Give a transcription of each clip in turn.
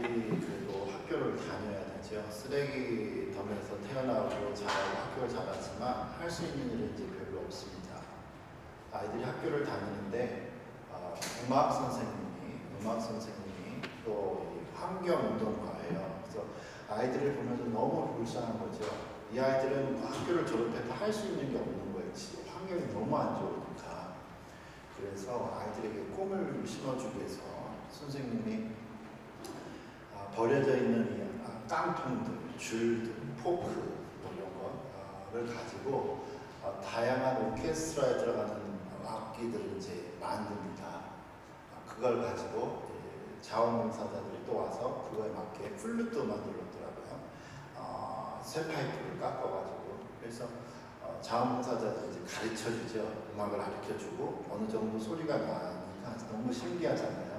아이들이 그래도 학교를 다녀야 되죠. 쓰레기 덤에서 태어나고 자라고 학교를 자랐지만 할 수 있는 일은 이제 별로 없습니다. 아이들이 학교를 다니는데 음악 선생님이 또 환경운동가예요. 그래서 아이들을 보면서 너무 불쌍한 거죠. 이 아이들은 학교를 졸업해도 할 수 있는 게 없는 거예요. 환경이 너무 안 좋으니까. 그래서 아이들에게 꿈을 심어주기 위해서 선생님이 버려져 있는 이 깡통들, 줄들, 포크 이런 거를 가지고 다양한 오케스트라에 들어가는 악기들을 이제 만듭니다. 그걸 가지고 자원봉사자들이 또 와서 그거에 맞게 플루트 만들었더라고요. 쇠파이프를 깎아가지고. 그래서 자원봉사자들이 이제 가르쳐주죠. 음악을 가르쳐주고 어느 정도 소리가 나니까 너무 신기하잖아요.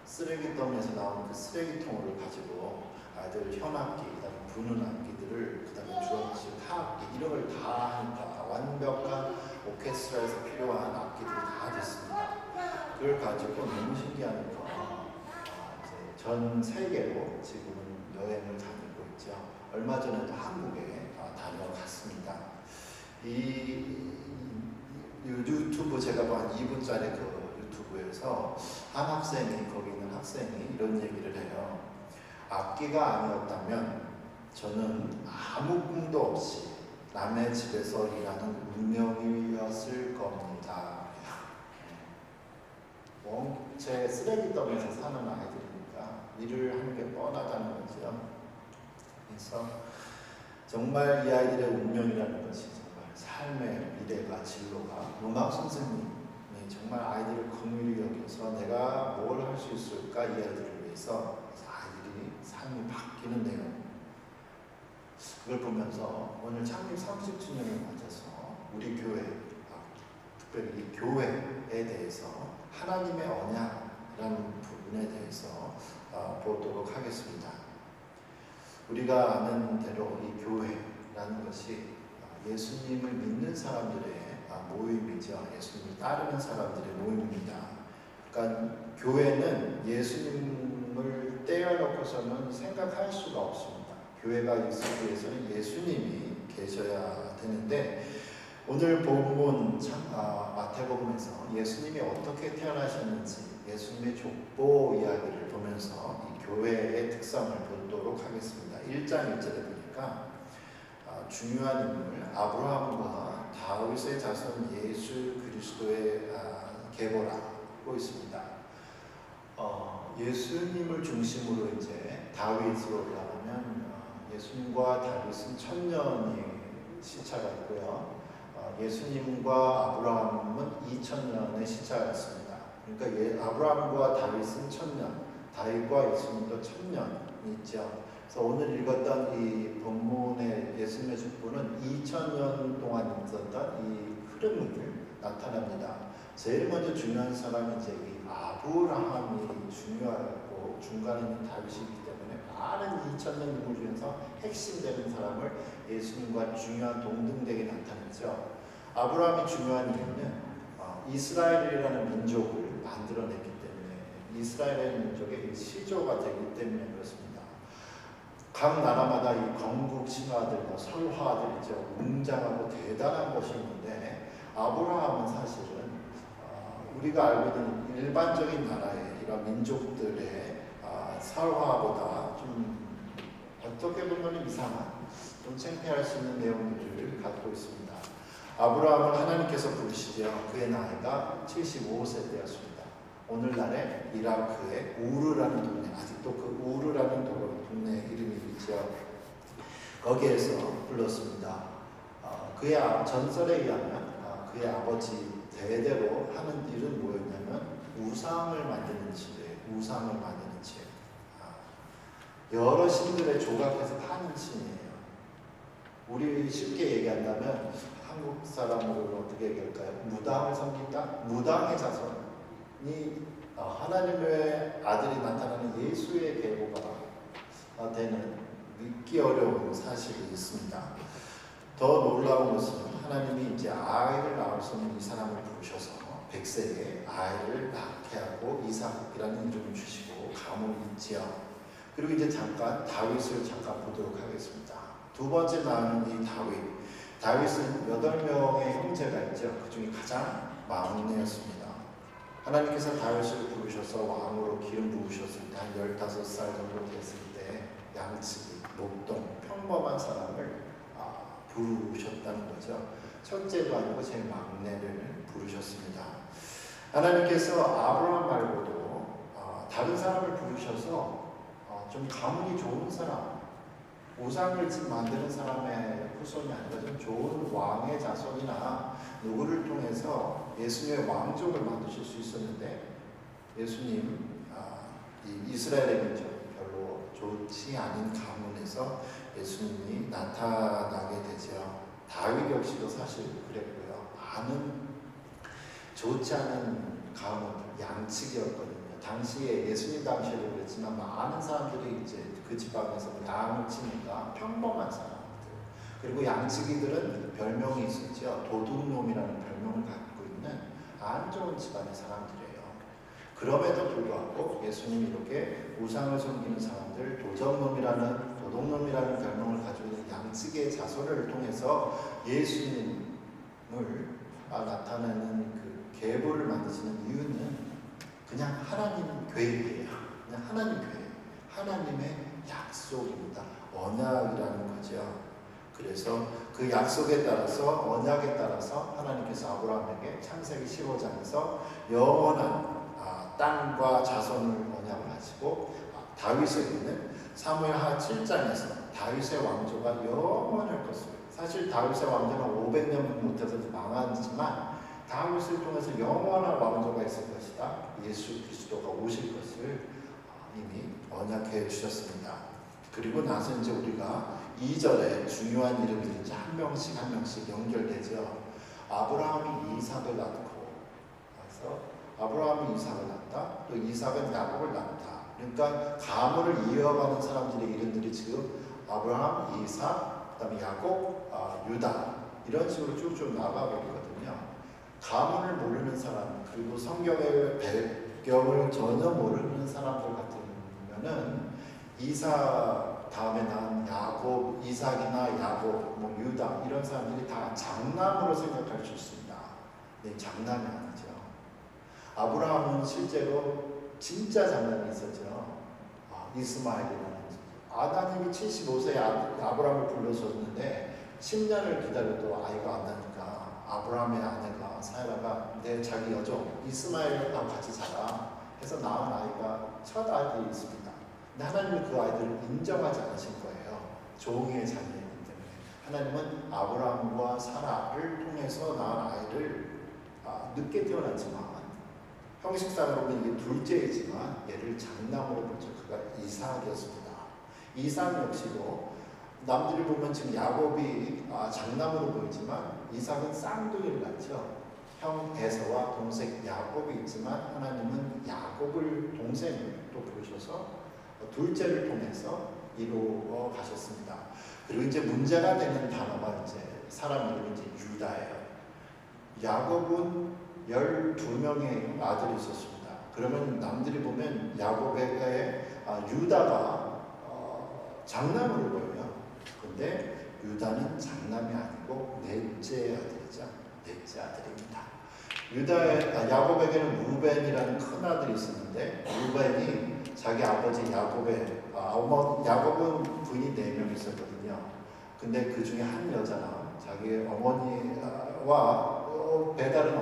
쓰레기더미에서 나오는 그 쓰레기통을 가지고 아이들 현악기, 그다음에 부는 악기들을, 그다음에 주악기, 타악기 이런 걸 다 하니까 완벽한 오케스트라에서 필요한 악기들이 다 됐습니다. 그걸 가지고 너무 신기하니까 이제 전 세계로 지금은 여행을 다니고 있죠. 얼마 전에도 한국에 다녀갔습니다. 이 유튜브 제가 한 2분짜리 그 유튜브에서 한 학생이, 거기 있는 학생이 이런 얘기를 해요. 악기가 아니었다면 저는 아무 꿈도 없이 남의 집에서 일하는 운명이었을 겁니다. 원체 쓰레기더미에서 사는 아이들이니까 일을 하는 게 뻔하다는 거죠. 그래서 정말 이 아이들의 운명이라는 것이 정말 삶의 미래가, 진로가, 음악 선생님이 정말 아이들을 긍휼히 여겨서 내가 뭘 할 수 있을까, 이 아이들을 위해서 아이들이 삶이 바뀌는 내용, 그걸 보면서 오늘 창립 30주년을 맞아서 우리 교회, 특별히 이 교회에 대해서 하나님의 언약이라는 부분에 대해서 보도록 하겠습니다. 우리가 아는 대로 이 교회라는 것이 예수님을 믿는 사람들의 모임이죠. 예수님을 따르는 사람들의 모임입니다. 그러니까 교회는 예수님을 떼어놓고서는 생각할 수가 없습니다. 교회가 있기 위해서는 예수님이 계셔야 되는데, 오늘 본문 마태복음에서 예수님이 어떻게 태어나셨는지 예수님의 족보 이야기를 보면서 이 교회의 특성을 보도록 하겠습니다. 1장 1절에 보니까 중요한 인물 아브라함과 다윗의 자손 예수 그리스도의 계보라고 있습니다. 예수님을 중심으로 이제 다윗으로 올라가면 예수님과 다윗은 1000년이 시차가 있고요. 예수님과 아브라함은 2000년의 시차가 있습니다. 그러니까 아브라함과 다윗은 1000년, 다윗과 예수님도 1000년이 있죠. 그래서 오늘 읽었던 이 본문의 예수님의 족보는 2000년 동안 있었던 이 흐름을 나타납니다. 제일 먼저 중요한 사람이 이제 이 아브라함이 중요하고 중간에 있는 다윗이기 때문에 많은 2000년 인물 중에서 핵심되는 사람을 예수님과 중요한 동등되게 나타냈죠. 아브라함이 중요한 이유는 이스라엘이라는 민족을 만들어냈기 때문에, 이스라엘의 민족의 시조가 되기 때문에 그렇습니다. 각 나라마다 이 건국 신화들, 설화들 있죠. 웅장하고 대단한 것이 있는데, 아브라함은 사실은 우리가 알고 있는 일반적인 나라의 이런 민족들의 설화보다 좀 어떻게 보면 이상한, 좀 창피할 수 있는 내용들을 갖고 있습니다. 아브라함을 하나님께서 부르시죠. 그의 나이가 75세 되었습니다. 오늘날의 이라크의 우르라는 동네, 아직도 그 우르라는 동네 이름이 있죠. 거기에서 불렀습니다. 그의 전설에 의하면 그의 아버지 대대로 하는 일은 뭐였냐면 우상을 만드는 집이에요. 우상을 만드는 집. 여러 신들의 조각해서 파는 신이에요. 우리 쉽게 얘기한다면 한국 사람으로 어떻게 얘기할까요? 무당을 섬긴다? 무당의 자손이 하나님의 아들이 나타나는 예수의 계보가 되는 믿기 어려운 사실이 있습니다. 더 놀라운 것은 하나님이 이제 아이를 낳을 수 없는 이 사람을 부르셔서 100세에 아이를 낳게 하고 이삭이라는 이름을 주시고 가문을 잇지요. 그리고 이제 잠깐 다윗을 잠깐 보도록 하겠습니다. 두 번째 나오는 이 다윗은 8명의 형제가 있죠. 그 중에 가장 막내였습니다. 하나님께서 다윗을 부르셔서 왕으로 기름 부으셨을 때 한 15살 정도 됐을 때 양치기, 목동, 평범한 사람을 부르셨다는 거죠. 첫째도 아니고 제일 막내를 부르셨습니다. 하나님께서 아브라함 말고도 다른 사람을 부르셔서 좀 가문이 좋은 사람, 우상을 만드는 사람의 후손이 아니라 좀 좋은 왕의 자손이나 누구를 통해서 예수님의 왕족을 만드실 수 있었는데, 예수님 이스라엘의 민족 별로 좋지 않은 가문에서 예수님이 나타나게 되죠. 다윗 역시도 사실 그랬고요. 좋지 않은 가문, 양측이었거든요. 당시에 예수님 당시에도 그랬지만 많은 사람들이 이제 그 지방에서 양을 치니까 평범한 사람들, 그리고 양치기들은 별명이 있었죠. 도둑놈이라는 별명을 갖고 있는 안 좋은 집안의 사람들이에요. 그럼에도 불구하고 예수님이 이렇게 우상을 섬기는 사람들, 도둑놈이라는 별명을 가지고 있는 양치기의 자손을 통해서 예수님을 나타내는 그 계보를 만드시는 이유는 그냥 하나님 계획이에요. 그냥 하나님 계획, 하나님의 약속입니다. 언약이라는 거죠. 그래서 그 약속에 따라서, 언약에 따라서 하나님께서 아브라함에게 창세기 15장에서 영원한 땅과 자손을 언약을 하시고, 다윗에게는 사무엘하 7장에서 다윗의 왕조가 영원할 것을, 사실 다윗의 왕조는 500년 못해서 망하지만 다윗을 통해서 영원한 왕조가 있을 것이다, 예수 그리스도가 오실 것을 이미 언약해 주셨습니다. 그리고 나서 이제 우리가 2절에 중요한 이름이 이제 한 명씩 연결되죠. 아브라함이 이삭을 낳고, 그래서 아브라함이 이삭을 낳다, 또 이삭은 야곱을 낳다. 그러니까 가문을 이어가는 사람들의 이름들이 지금 아브라함, 이삭, 그다음에 야곱, 유다, 이런 식으로 쭉쭉 나가고 있거든요. 가문을 모르는 사람, 그리고 성경의 배경을 전혀 모르는 사람들 같으면은 이삭 다음에 난 야곱, 이삭이나 야곱, 유다, 이런 사람들이 다 장남으로 생각할 수 있습니다. 네, 장남이 아니죠. 아브라함은 실제로 진짜 장남이 있었죠. 이스마엘이라는, 하나님이 75세에 아브라함을 불러줬는데 10년을 기다려도 아이가 안 나니까 아브라함의 아내가 사라가 내 자기 여종 이스마엘과 같이 자라 해서 낳은 아이가 첫 아들이 있습니다. 근데 하나님은 그 아이들을 인정하지 않으신 거예요. 종의 자녀이기 때문에. 하나님은 아브라함과 사라를 통해서 낳은 아이를 늦게 태어났지만, 형식상으로는 이게 둘째이지만 얘를 장남으로 보죠. 그가 이삭이었습니다. 이삭 역시도 남들이 보면 지금 야곱이 장남으로 보이지만 이삭은 쌍둥이를 낳죠. 형 에서와 동생 야곱이 있지만 하나님은 야곱을 동생으로 부르셔서 둘째를 통해서 이루어 가셨습니다. 그리고 이제 문제가 되는 단어가 이제 사람 이름이 이제 유다예요. 야곱은 12명의 아들이 있었습니다. 그러면 남들이 보면 야곱에게 유다가 장남으로 보여요. 근데 유다는 장남이 아니고 넷째 아들이죠. 넷째 아들입니다. 야곱에게는 루벤이라는 큰 아들이 있었는데, 루벤이 자기 아버지 야곱은 부인이 4명 있었거든요. 근데 그 중에 한 여자는 자기 어머니와 배다른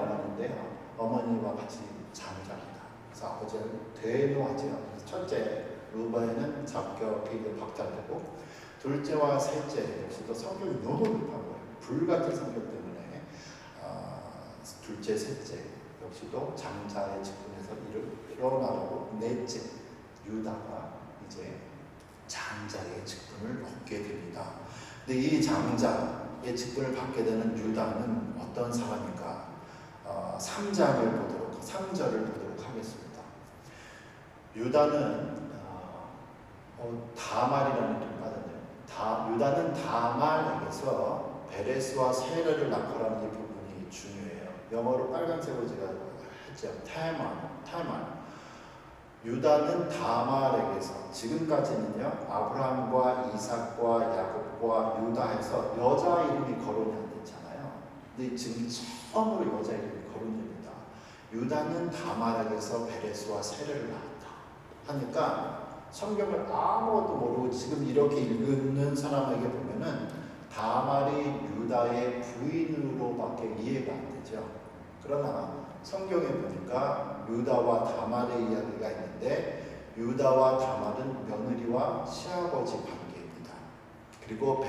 어머니와 같이 잠을 잡니다. 그래서 아버지를 대노하죠. 첫째 루벤은 잡격이 박탈되고, 둘째와 셋째 역시도 성격이 너무 급한 거예요. 불같은 성격 때문에 둘째, 셋째 역시도 장자의 직분에서 일어나고, 넷째 유다가 이제 장자의 직분을 얻게 됩니다. 근데 이 장자의 직분을 받게 되는 유다는 어떤 사람인가? 3절을 보도록 하겠습니다. 유다는 다말이라는 이름을 받았네요. 유다는 다말에게서 베레스와 세레를 낳고라는 이 부분이 중요해요. 영어로 빨간색으로 제가 했죠. 타말. 유다는 다말에게서, 지금까지는요 아브라함과 이삭과 야곱과 유다해서 여자 이름이 거론이 안 됐잖아요. 근데 지금 처음으로 여자 이름이 거론이 됩니다. 유다는 다말에게서 베레스와 세레를 낳았다 하니까 성경을 아무것도 모르고 지금 이렇게 읽는 사람에게 보면은 다말이 유다의 부인으로밖에 이해가 안 되죠. 그러나 성경에 보니까 유다와 다말의 이야기가 있는데, 유다와 다말은 며느리와 시아버지 관계입니다. 그리고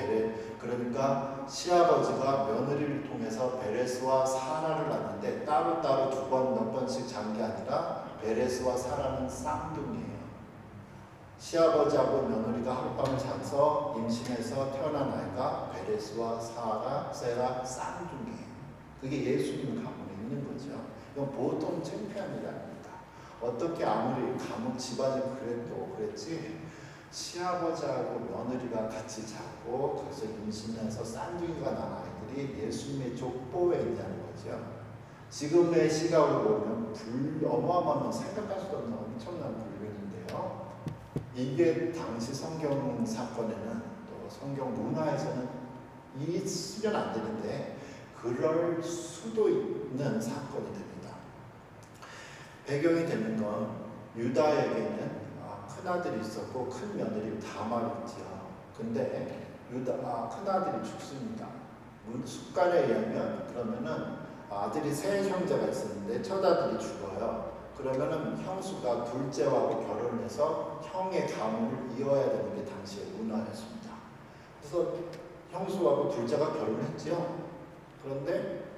그러니까 시아버지가 며느리를 통해서 베레스와 사라를 낳는데 따로따로 두 번 몇 번씩 잔 게 아니라 베레스와 사라는 쌍둥이에요. 시아버지하고 며느리가 하룻밤을 자서 임신해서 태어난 아이가 베레스와 세라 쌍둥이에요. 그게 예수님 가문에 있는 거죠. 이건 보통 창피한 일이 아닙니다. 어떻게 아무리 가문 집안이 그래도 그랬지, 시아버지하고 며느리가 같이 자고 거기서 임신해서 쌍둥이가 난 아이들이 예수님의 족보에 있냐는 거죠. 지금의 시각으로 보면 어마어마한, 생각할 수 없는 엄청난 불륜인데요. 이게 당시 성경 사건에는, 또 성경 문화에서는 있으면 안 되는데 그럴 수도 있는 사건이 됩니다. 배경이 되는 건 유다에게는 큰아들이 있었고 큰 며느리 다말이죠. 근데 큰아들이 죽습니다. 숫간에 의하면 그러면은 아들이 세 형제가 있었는데 첫아들이 죽어요. 그러면은 형수가 둘째하고 결혼해서 형의 가문을 이어야 되는 게 당시의 문화였습니다. 그래서 형수하고 둘째가 결혼했죠. 그런데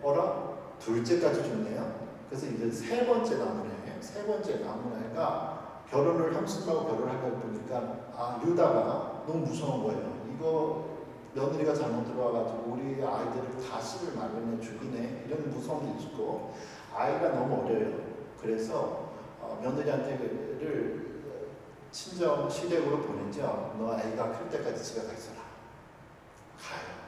둘째까지 죽네요. 그래서 이제 세 번째 남은 애가 결혼을, 형수하고 결혼하려고 보니까 유다가 너무 무서운 거예요. 이거 며느리가 잘못 들어와가지고 우리 아이들을 가시를 마련해 죽이네, 이런 무서움도 있고, 아이가 너무 어려요. 그래서 며느리한테를 친정 시댁으로 보내죠. 너 아이가 클 때까지 집에 가 있어라. 가요.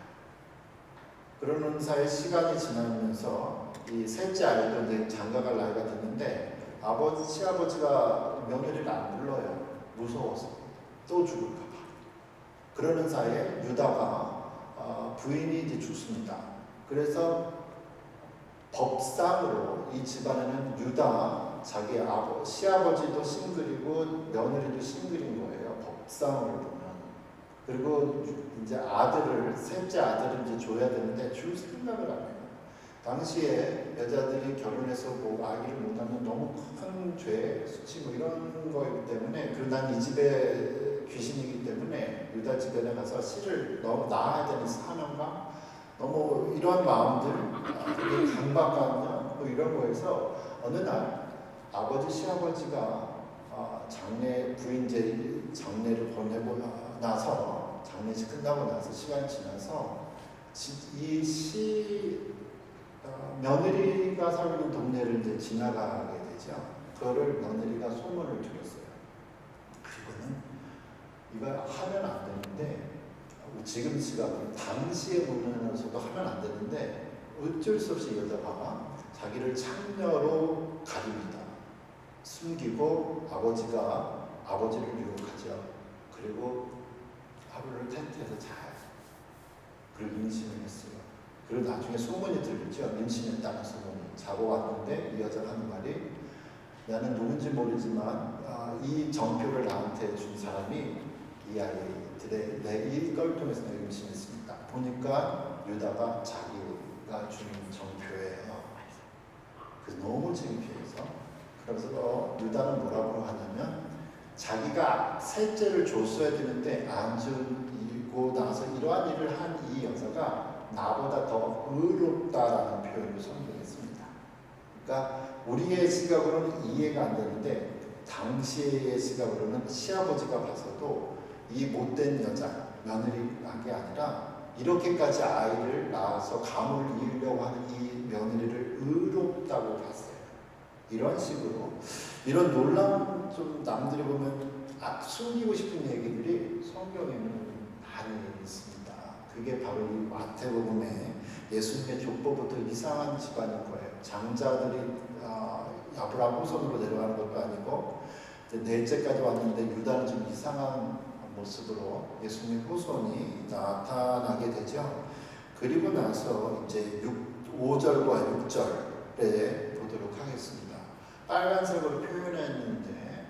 그러는 사이 시간이 지나면서 이 셋째 아이도 이제 장가갈 나이가 됐는데 시아버지가 며느리를 안 불러요. 무서워서 또 죽을까 봐. 그러는 사이에 유다가 부인이 이제 죽습니다. 그래서 법상으로 이 집안에는 유다 자기 시아버지도 싱글이고 며느리도 싱글인 거예요. 법상으로 보면. 그리고 이제 셋째 아들을 이제 줘야 되는데 줄 생각을 안 해요. 당시에 여자들이 결혼해서 아기를 못 낳으면 너무 큰 죄, 수치 이런 거이기 때문에, 그리고 난 이 집에 귀신이기 때문에 유다 집에 가서 씨를 너무 낳아야 되는 사명감, 너무 이런 마음들, 강박감요, 이런 거에서 어느 날 아버지 시아버지가 장례를 보내고 나서, 장례식 끝나고 나서 시간이 지나서 며느리가 살는 동네를 이제 지나가게 되죠. 그거를 며느리가 소문을 들었어요. 이거 하면 안 되는데, 지금 시각은 당시의 문화에서도 하면 안 되는데 어쩔 수 없이 여자가 자기를 창녀로 가립니다. 숨기고 아버지를 유혹하죠. 그리고 하루를 텐트에서 자요. 그리고 임신을 했어요. 그리고 나중에 소문이 들리죠. 임신했다는 소문이. 자고 왔는데 이 여자가 하는 말이, 나는 누군지 모르지만 이 정표를 나한테 준 사람이 이 아이들의 이걸 통해서 내가 임신했습니다. 보니까 유다가 자기가 준 정표예요. 그래서 너무 창피해서, 그래서 유다는 뭐라고 하냐면, 자기가 셋째를 줬어야 되는데 안 주고 나서 이러한 일을 한 이 여자가 나보다 더 의롭다라는 표현을 선택했습니다. 그러니까 우리의 시각으로는 이해가 안 되는데 당시의 시각으로는 시아버지가 봐서도 이 못된 여자, 며느리가 게 아니라 이렇게까지 아이를 낳아서 가문을 이으려고 하는 이 며느리를 의롭다고 봤어요. 이런 식으로, 이런 놀라운, 좀 남들이 보면 숨기고 싶은 얘기들이 성경에는 많이 있습니다. 그게 바로 이 마태복음에 예수님의 족보부터 이상한 집안인 거예요. 장자들이 아브라함 후손으로 내려가는 것도 아니고, 넷째까지 왔는데 유다는 좀 이상한 모습으로 예수님 후손이 나타나게 되죠. 그리고 나서 이제 5절과 6절에 보도록 하겠습니다. 빨간색으로 표현했는데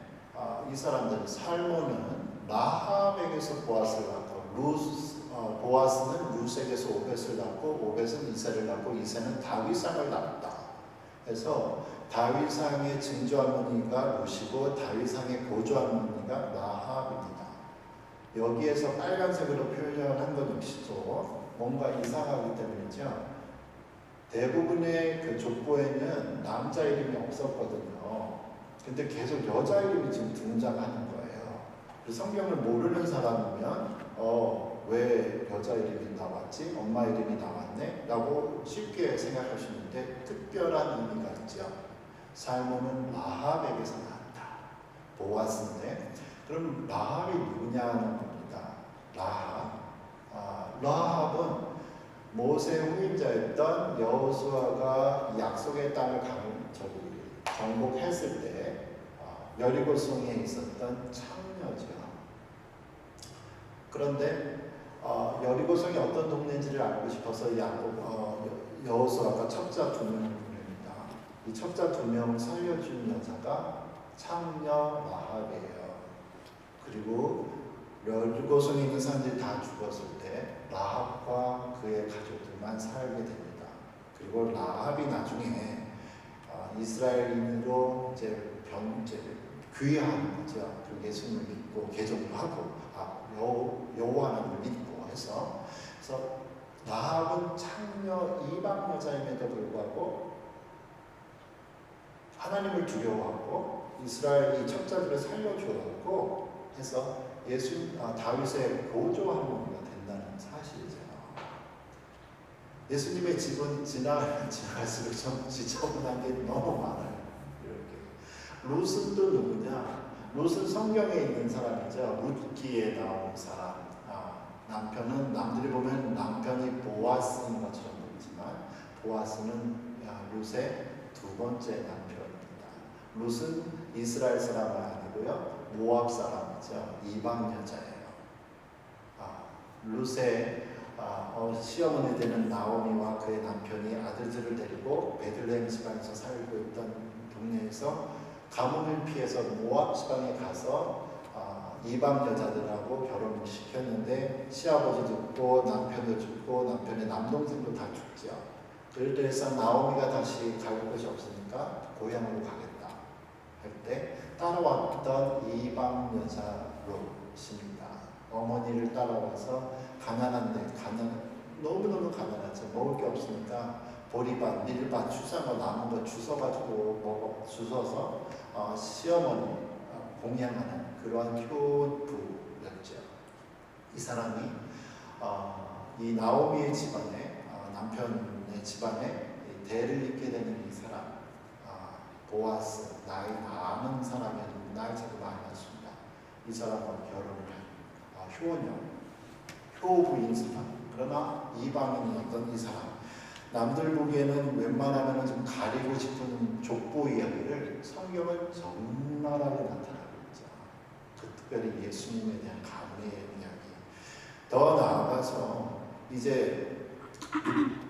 이 사람들은 살몬은 라합에게서 보아스를 낳고 보아스는 루색에서 오벳을 낳고 오벳은 이새를 낳고 이새는 다윗상을 낳았다. 그래서 다윗상의 증조할머니가 루시고 다윗상의 고조할머니가 라합입니다. 여기에서 빨간색으로 표현한 것 역시도 뭔가 이상하기 때문이죠. 대부분의 그 족보에는 남자 이름이 없었거든요. 근데 계속 여자 이름이 지금 등장하는 거예요. 그래서 성경을 모르는 사람이면 왜 여자 이름이 나왔지? 엄마 이름이 나왔네? 라고 쉽게 생각하시는데 특별한 의미가 있죠. 살몬은 라합에게서 나왔다. 보아스인데 그럼 라합이 누구냐는 겁니다. 라합은 모세 후임자였던 여호수아가 약속의 땅을 정복했을 때 여리고성에 있었던 창녀죠. 그런데 여리고성이 어떤 동네인지를 알고 싶어서 여호수아가 첩자 2명을 보냅니다. 이 첩자 2명을 살려준 여자가 창녀 라합이에요. 그리고 여리고성에 있는 사람들이 다 죽었을 때 라합과 그의 가족들만 살게 됩니다. 그리고 라합이 나중에 이스라엘인으로 이제 귀화하는 거죠. 그리고 예수님을 믿고 개종도 하고 여호와 하나님을 믿고 해서 그래서 라합은 창녀 이방 여자임에도 불구하고 하나님을 두려워하고 이스라엘이 첩자들을 살려주었고 해서 다윗의 보조할머니가 된다는 사실이죠. 예수님의 집은 지나갈수록 좀 지저분한 게 너무 많아요. 이렇게. 룻은 또 누구냐? 룻은 성경에 있는 사람이죠. 룻기에 나오는 사람. 남편은 남들이 보면 남편이 보아스인 것처럼 보이지만 보아스는 룻의 2번째 남편입니다. 룻은 이스라엘 사람은 아니고요. 모압 사람이죠. 이방 여자예요. 룻의 시어머니 되는 나오미와 그의 남편이 아들들을 데리고 베들레헴 지방에서 살고 있던 동네에서 가뭄을 피해서 모압 지방에 가서 이방 여자들하고 결혼을 시켰는데 시아버지 죽고 남편도 죽고 남편의 남동생도 다 죽죠. 그래서 나오미가 다시 갈 곳이 없으니까 고향으로 가겠다 할 때 따라왔던 이방 여자 롯입니다. 어머니를 따라와서 너무너무 가난하죠. 먹을 게 없으니까 보리밭, 밀밭, 추상을 남은 거 주워서 시어머니 봉양하는 그러한 효부였죠. 이 사람이 이 나오미의 집안에 남편의 집안에 대를 잇게 되는 이 사람 보아스 나이 많은 사람이었는데 나이 차도 많이 났습니다. 이 사람과 결혼을 한 효부인 사람. 그러나 이방인이었던 이 사람. 남들 보기에는 웬만하면 좀 가리고 싶은 족보 이야기를 성경은 적나라하게 나타나고 있죠. 특별히 예수님에 대한 가문의 이야기. 더 나아가서 이제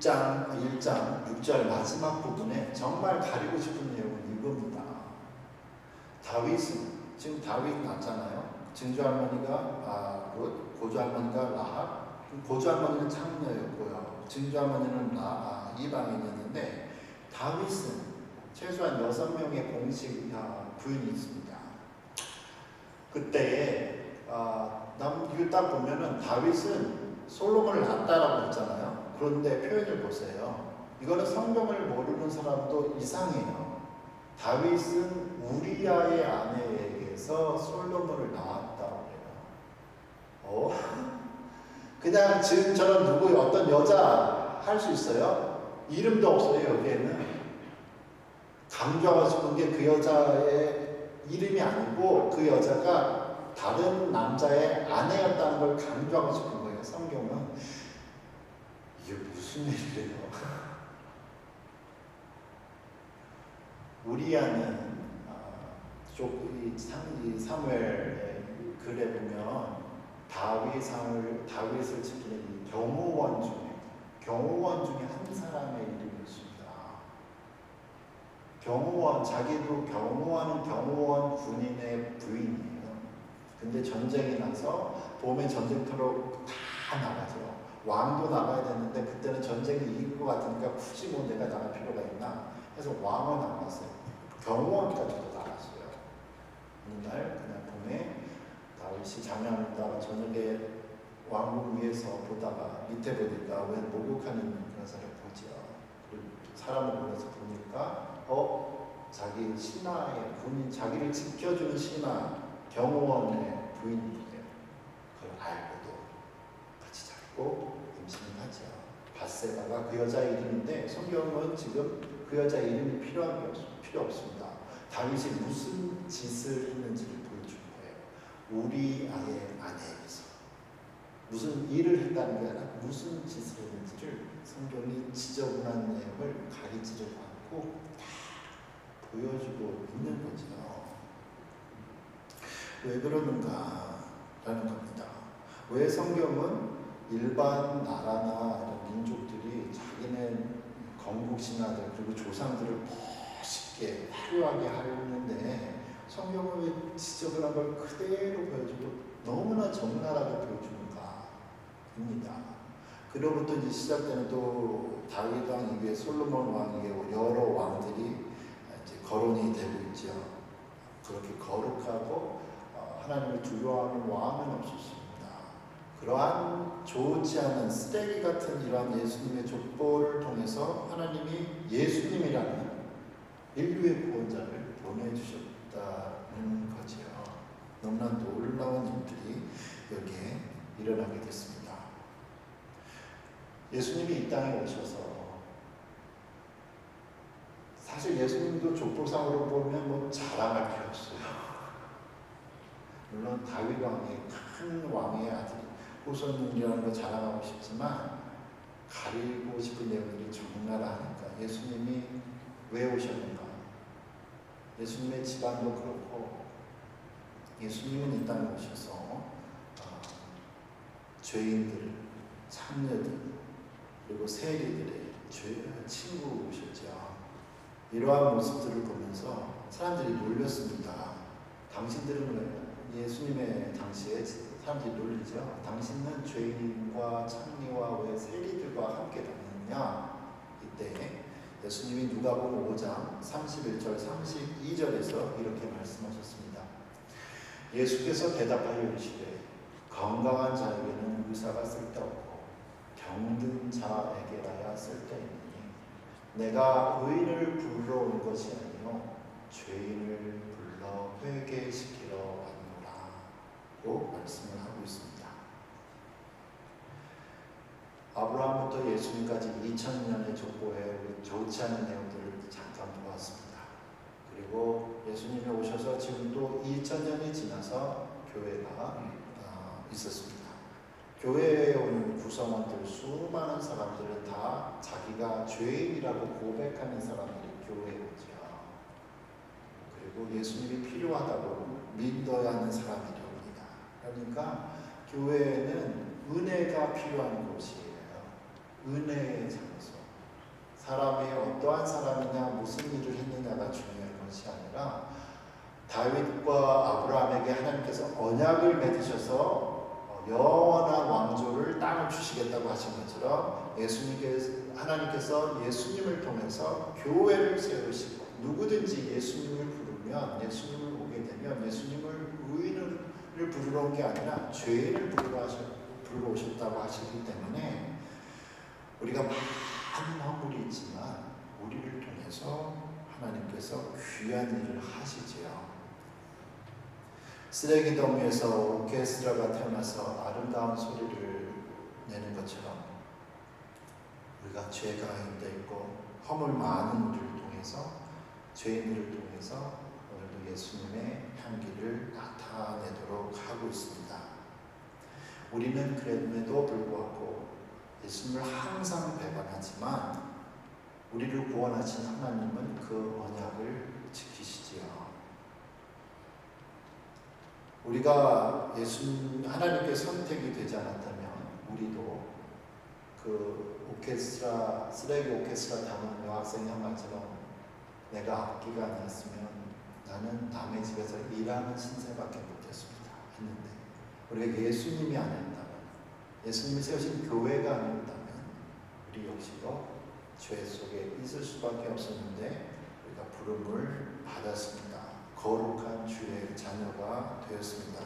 1장 6절 마지막 부분에 정말 가리고 싶은 내용은 이겁니다. 지금 다윗 낳잖아요. 증조할머니가 룻, 고조할머니가 라합, 고조할머니는 창녀였고요. 증조할머니는 이방인이었는데 다윗은 최소한 6명의 공식 부인이 있습니다. 그때에 이거 딱 보면은 다윗은 솔로몬을 낳았다라고 했잖아요. 그런데 표현을 보세요. 이거는 성경을 모르는 사람도 이상해요. 다윗은 우리아의 아내에게서 솔로몬을 낳았다고 해요. 그냥 지금처럼 어떤 여자 할 수 있어요? 이름도 없어요. 여기에는 강조하고 싶은 게 그 여자의 이름이 아니고 그 여자가 다른 남자의 아내였다는 걸 강조하고 싶은 거예요. 성경은 이게 무슨 일이래요? 우리아는 이 사무엘의 글에 보면 다윗을 지키는 이 경호원 중에 한 사람의 이름이었습니다. 자기도 경호하는 경호원 군인의 부인이에요. 근데 전쟁이 나서 봄에 전쟁터로 다 나가죠. 왕도 나가야 되는데 그때는 전쟁이 이길 것 같으니까 굳이 내가 나갈 필요가 있나 해서 왕은 안 갔어요. 경호원까지도 나갔어요. 어느 날 그날 봄에 다윗이 잠자는다가 저녁에 왕궁 위에서 보다가 밑에 보니까 왜 목욕하는 그런 사람을 보죠. 사람을 불러서 보니까 자기 신하의 군인, 자기를 지켜주는 신하 경호원의 부인이에요. 그걸 알고도 같이 자고 임신을 하죠. 밧세바가 그 여자의 이름인데 성경은 지금 그 여자 이름이 필요 없습니다. 다윗이 무슨 짓을 했는지를 보여준 거예요. 우리 아의 아내에게서 무슨 일을 했다는 게 아니라 무슨 짓을 했는지를 성경이 지저분한 내용을 가리지를 않고 다 보여주고 있는 거죠. 왜 그러는가라는 겁니다. 왜 성경은 일반 나라나 이런 민족들이 자기네 건국 신화들 그리고 조상들을 멋있게 화려하게 하려는데 성경은 왜 지저분한 걸 그대로 보여주고 너무나 적나라하게 보여주는가입니다. 그로부터 이제 시작되는 또 다윗 왕 이후에 솔로몬 왕 이후에 여러 왕들이 이제 거론이 되고 있죠. 그렇게 거룩하고 하나님을 두려워하는 왕은 없었습니다. 그러한 좋지 않은 쓰레기 같은 이러한 예수님의 족보를 통해서 하나님이 예수님이라는 인류의 구원자를 보내주셨다는 거죠. 너무나 놀라운 일들이 여기에 일어나게 됐습니다. 예수님이 이 땅에 오셔서 사실 예수님도 족보상으로 보면 자랑할 필요 없어요. 물론 다윗 왕의 큰 왕의 아들이 후손이라는 걸 자랑하고 싶지만 가리고 싶은 내용들이 적나라하니까 예수님이 왜 오셨는가? 예수님의 집안도 그렇고 예수님은 이 땅에 오셔서 죄인들, 창녀들 그리고 세리들의 친구셨죠. 이러한 모습들을 보면서 사람들이 놀렸습니다. 당신들은 왜 예수님의 당시에 사람들이 놀리죠. 당신은 죄인과 창리와 왜 세리들과 함께 다니느냐. 이때 예수님이 누가복음 5장 31절 32절에서 이렇게 말씀하셨습니다. 예수께서 대답하여 이르시되 건강한 자에게는 의사가 쓸데없고 병든 자에게라야 쓸데있느니 내가 의인을 부르러 온 것이 아니요 죄인을 불러 회개시키러 왔노라고 말씀을 하고 있습니다. 아브라함부터 예수님까지 2000년의 족보에 우리 좋지 않은 내용들을 잠깐 보았습니다. 그리고 예수님이 오셔서 지금도 2000년이 지나서 교회가 있었습니다. 교회에 오는 구성원들 수많은 사람들은 다 자기가 죄인이라고 고백하는 사람들이 교회에 오죠. 그리고 예수님이 필요하다고 믿어야 하는 사람들이 옵니다. 그러니까 교회에는 은혜가 필요한 곳이에요. 은혜의 장소. 사람이 어떠한 사람이냐 무슨 일을 했느냐가 중요한 것이 아니라 다윗과 아브라함에게 하나님께서 언약을 맺으셔서 영원한 왕조를 땅을 주시겠다고 하신 것처럼 하나님께서 예수님을 통해서 교회를 세우시고 누구든지 예수님을 부르면 예수님을 오게 되면 예수님을 의인을 부르러 온 게 아니라 죄인을 부르러 오셨다고 하시기 때문에 우리가 많은 허물이 있지만 우리를 통해서 하나님께서 귀한 일을 하시지요. 쓰레기 더미에서 오케스트라가 태어나서 아름다운 소리를 내는 것처럼 우리가 죄 가운데 있고 허물 많은 우리를 통해서 죄인들을 통해서 오늘도 예수님의 향기를 나타내도록 하고 있습니다. 우리는 그럼에도 불구하고 예수님을 항상 배반하지만 우리를 구원하신 하나님은 그 언약을 지키시지요. 우리가 하나님께 선택이 되지 않았다면 우리도 그 오케스트라, 쓰레기 오케스트라 담은 여학생이 한 말처럼 내가 악기가 아니었으면 나는 남의 집에서 일하는 신세밖에 못했습니다 했는데, 우리가 예수님이 아니었다면, 예수님이 세우신 교회가 아니었다면 우리 역시도 죄 속에 있을 수밖에 없었는데 우리가 부름을 받았습니다. 거룩한 주의 자녀가 되었습니다.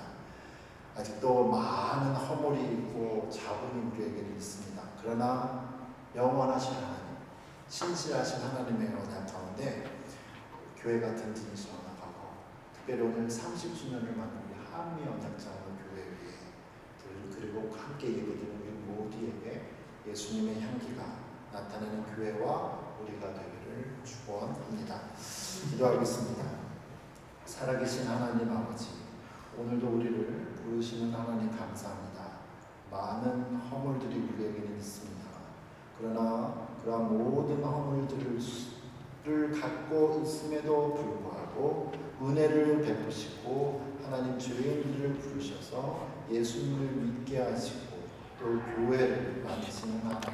아직도 많은 허물이 있고 잡음이 우리에게는 있습니다. 그러나 영원하신 하나님, 신실하신 하나님의 언약 가운데 교회가 든든히 나가고, 특별히 오늘 30주년을 맞는 우리 한미 언약장로 교회 위에, 그리고 함께 예배드리는 우리 모두에게 예수님의 향기가 나타나는 교회와 우리가 되기를 축원합니다. 기도하겠습니다. 살아계신 하나님 아버지, 오늘도 우리를 부르시는 하나님 감사합니다. 많은 허물들이 우리에게는 있습니다. 그러나 그러한 모든 허물들을 갖고 있음에도 불구하고 은혜를 베푸시고 하나님 죄인들을 부르셔서 예수님을 믿게 하시고 또 교회를 만드시는 하나님,